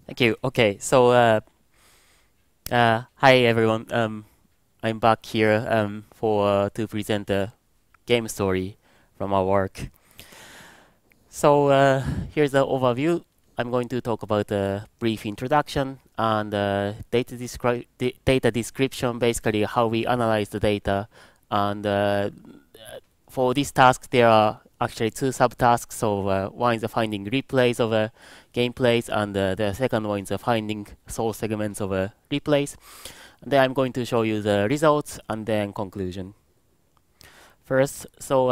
Thank you. Okay, so hi everyone. I'm back here for to present the game story from our work. So here's the overview. I'm going to talk about a brief introduction and data description, basically how we analyze the data. And for this task, there are actually two subtasks. So one is the finding replays of gameplays, and the second one is the finding source segments of replays. And then I'm going to show you the results and then conclusion. First, so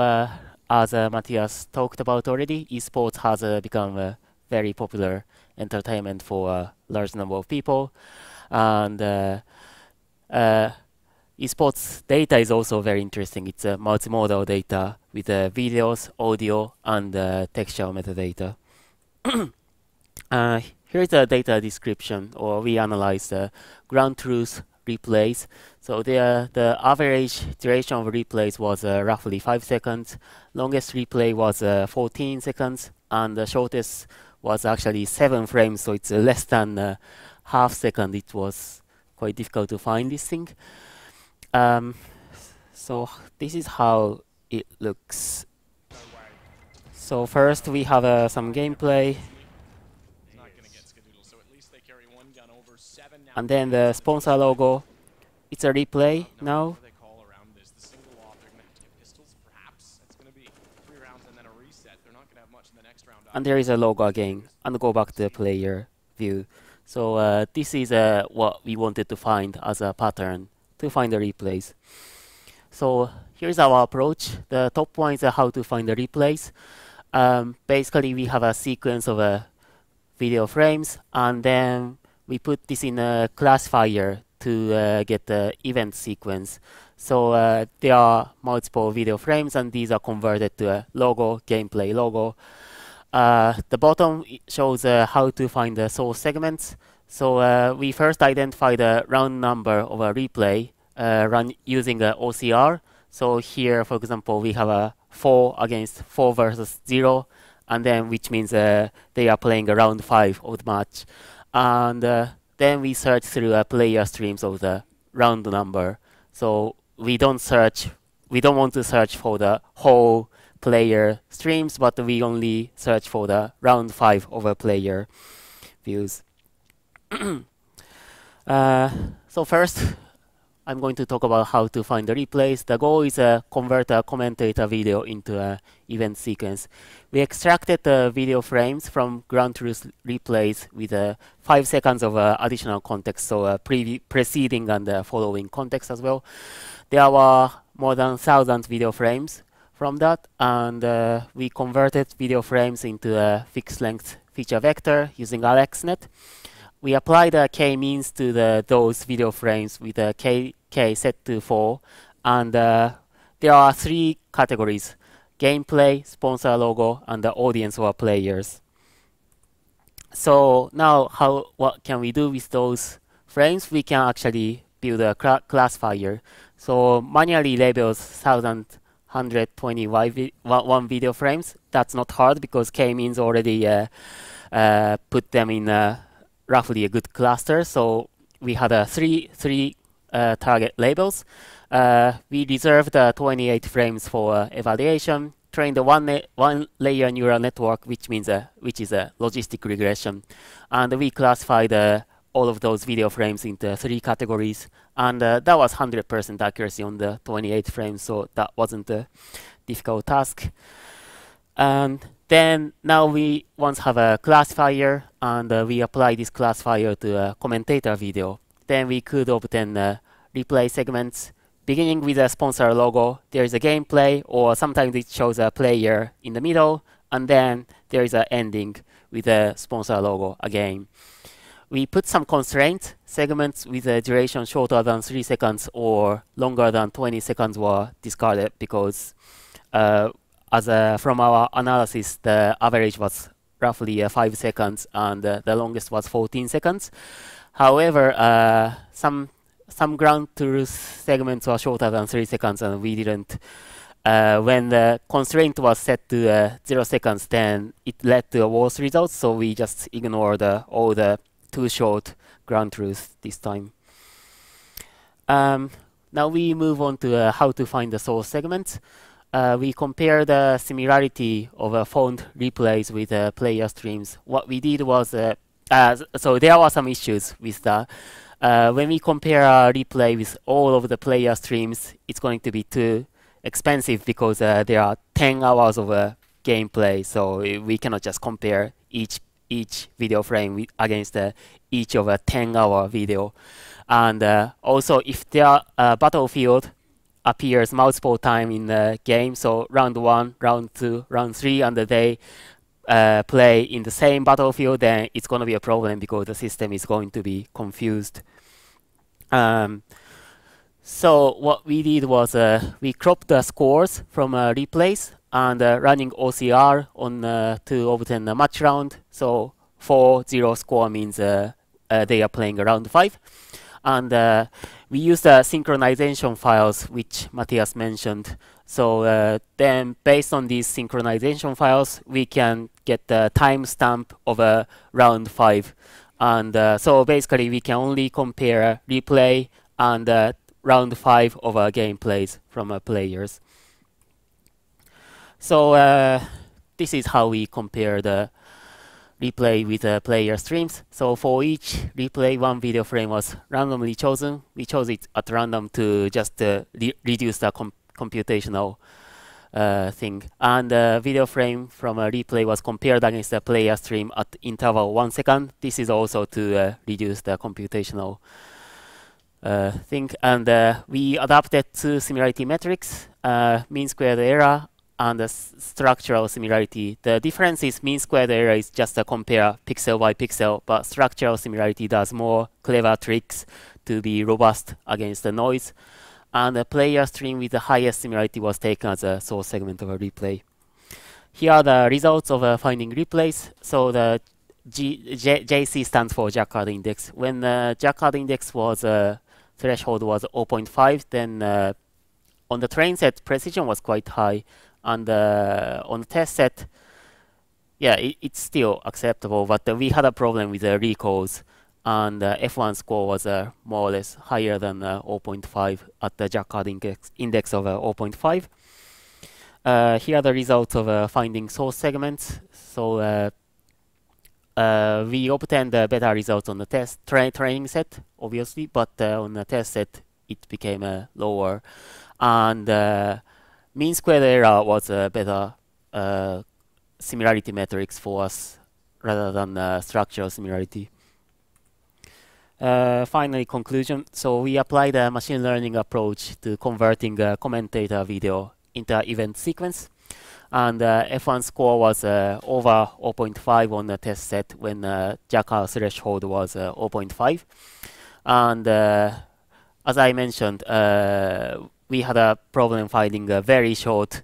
as Matthias talked about already, esports has become a very popular entertainment for a large number of people, and uh, esports data is also very interesting. It's a multimodal data with videos, audio, and textual metadata. Here's the data description, or we analyze the ground truth replays. So the average duration of replays was roughly 5 seconds. Longest replay was 14 seconds, and the shortest was actually 7 frames. So it's less than half second. It was quite difficult to find this thing. So this is how it looks. So first we have some gameplay. And then the sponsor logo. It's a replay now. And there is a logo again. And go back to the player view. So this is what we wanted to find as a pattern to find the replays. So here's our approach. The top one is how to find the replays. Basically, we have a sequence of video frames, and then we put this in a classifier to get the event sequence. So there are multiple video frames, and these are converted to a logo, gameplay logo. The bottom shows how to find the source segments. So we first identify the round number of a replay run using a OCR. So here, for example, we have a 4 against 4 versus 0, and then which means they are playing a round 5 of the match. And then we search through player streams of the round number. So we don't want to search for the whole player streams, but we only search for the round 5 of a player views. So first, I'm going to talk about how to find the replays. The goal is to convert a commentator video into an event sequence. We extracted the video frames from ground truth replays with 5 seconds of additional context, so preceding and following context as well. There were more than 1,000 video frames from that, and we converted video frames into a fixed length feature vector using AlexNet. We applied a k-means to those video frames with a k set to 4, and there are 3 categories: gameplay, sponsor logo, and the audience or players. So now what can we do with those frames? We can actually build a classifier. So manually labels 1,121 video frames. That's not hard because k-means already put them in roughly a good cluster. So we had three target labels. We reserved 28 frames for evaluation, trained a one layer neural network, which is a logistic regression, and we classified all of those video frames into 3 categories, and that was 100% accuracy on the 28 frames, so that wasn't a difficult task. And then now we once have a classifier, and we apply this classifier to a commentator video. Then we could obtain replay segments. Beginning with a sponsor logo, there is a gameplay, or sometimes it shows a player in the middle, and then there is an ending with a sponsor logo again. We put some constraints. Segments with a duration shorter than 3 seconds or longer than 20 seconds were discarded because from our analysis, the average was roughly 5 seconds, and the longest was 14 seconds. However, some ground truth segments were shorter than 3 seconds, and we didn't. When the constraint was set to 0 seconds, then it led to a worse result, so we just ignored all the too short ground truth this time. Now we move on to how to find the source segments. We compare the similarity of phoned replays with player streams. What we did was, so there were some issues with that. When we compare a replay with all of the player streams, it's going to be too expensive because there are 10 hours of gameplay, so we cannot just compare each video frame against each of a 10-hour video. And also, if their battlefield appears multiple times in the game, so round 1, round 2, round 3, and they play in the same battlefield, then it's going to be a problem because the system is going to be confused. So what we did was we cropped the scores from replays and running OCR on 2 of 10 match round. So 4-0 score means they are playing round 5. And we used the synchronization files, which Matthias mentioned. So then based on these synchronization files, we can get the timestamp of round 5. And so basically, we can only compare replay and round 5 of gameplays from players. So this is how we compare the replay with player streams. So for each replay, 1 video frame was randomly chosen. We chose it at random to just reduce the computational thing. And the video frame from a replay was compared against the player stream at interval 1 second. This is also to reduce the computational thing. And we adapted 2 similarity metrics, mean squared error and the structural similarity. The difference is mean squared error is just to compare pixel by pixel, but structural similarity does more clever tricks to be robust against the noise. And the player stream with the highest similarity was taken as a source segment of a replay. Here are the results of finding replays. So the JC stands for Jacquard index. When Jacquard index was threshold was 0.5, then on the train set precision was quite high. And on the test set, yeah, it's still acceptable, but we had a problem with the recalls, and the F1 score was more or less higher than 0.5 at the Jacquard index of 0.5. Here are the results of finding source segments. So we obtained better results on the test training set, obviously, but on the test set, it became lower. And mean squared error was a better similarity metrics for us rather than structural similarity. Finally, conclusion. So we applied a machine learning approach to converting a commentator video into event sequence. And F1 score was over 0.5 on the test set when Jacquard threshold was 0.5. And as I mentioned, we had a problem finding very short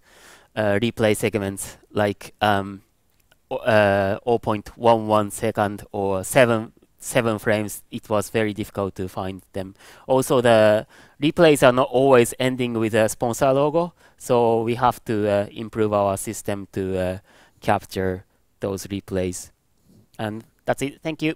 replay segments like 0.11 second or 7 frames. It was very difficult to find them. Also, the replays are not always ending with a sponsor logo, so we have to improve our system to capture those replays. And that's it. Thank you.